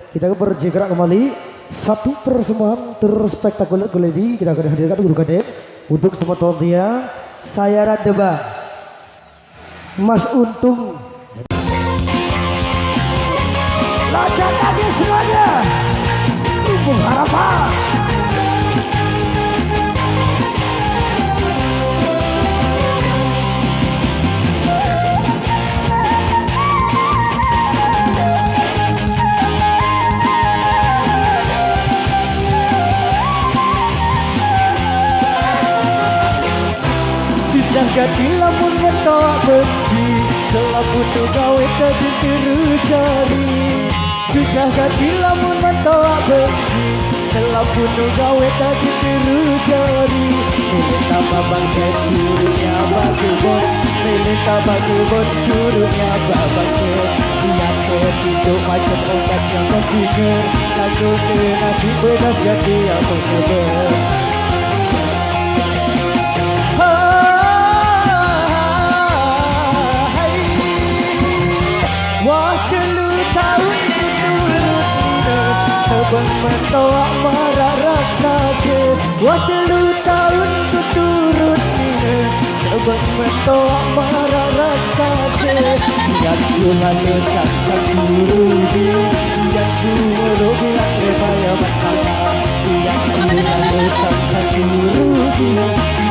Kita bergerak kembali. Satu persembahan terspektakuler kali kita akan hadirkan guru kadep untuk semua dia. Saya Radeba, Mas Untung. Locak lagi semuanya. Lumbung harapan. Susah gati lamun mentoak benci, selapun tu gawe tadi tiru jari. Susah gati lamun mentoak benci, selapun tu gawe tadi tiru jari. Lilin tambah bangket suruhnya bagi bon, lilin tambah bon suruhnya bangket. Siap hidup macam obat yang menggigil, lalu ke nasi pedas gati yang mengeber. Sebang mentoak marah raksasa, wah 3 tahun ku turut nina. Sebang mentoak marah raksasa, yang ku halus sang guru di, yang ku meruh bilang rebaya matanga. Yang ku halus sang guru di,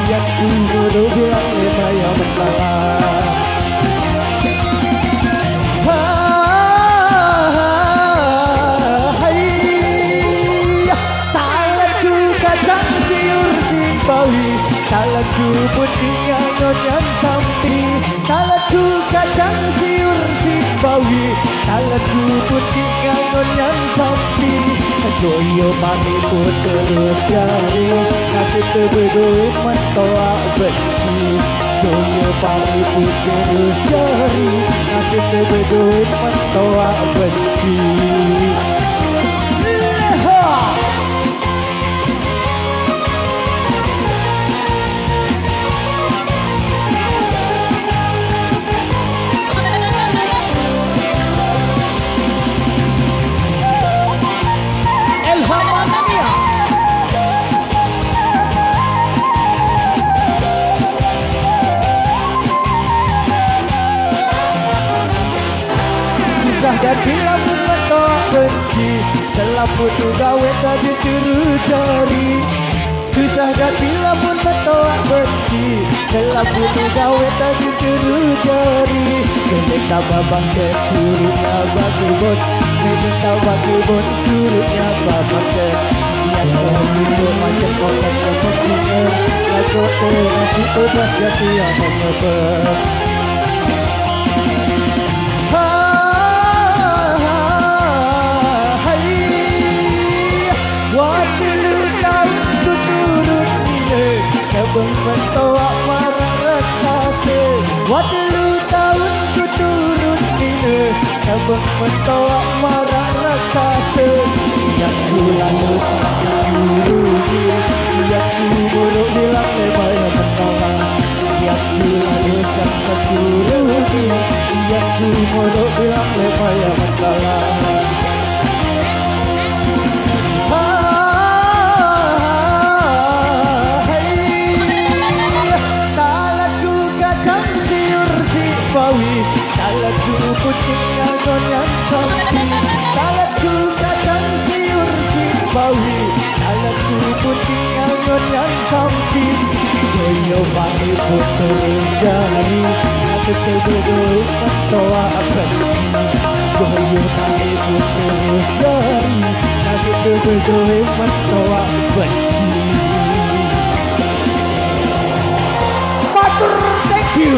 yang ku meruh bilang rebaya matanga. Talaku putingnya nyonya sampi, talaku kacang siur simbawi, talaku putingnya nyonya sampi. Joyo mami pun terus jari, nasib terbeduit mentoak benci. Joyo mami pun terus jari, nasib terbeduit mentoak benci. Susah jadi lamun mentoak benci, selaput tu gawe tadi tiru jari. Susah jadi lamun mentoak benci, selaput tu gawe tadi tiru jari. Lilin tambah bangket suruhnya bagi bon, lilin tambah bagi bon suruhnya bangket. Yang hidup macam kotak yang menggigil, lagu nasi pedas gati yang mengeber. Sebang mentoak marah raksasa, wah 3 tahun ku turut nina. Sebang mentoak marah raksasa, yang ku lalu sang guru di, yang ku buruk bilang lebaya menolak. Yang ku lalu sang guru di, yang ku buruk bilang lebaya menolak. Talaku pucing nyonya sampi, talaku kacang siur simbawi, talaku pucing nyonya sampi. Joyo mami pun turun jari, nasib terbeduit mentoak benci. Joyo mami pun turun jari, nasib terbeduit mentoak benci. Matur, thank you.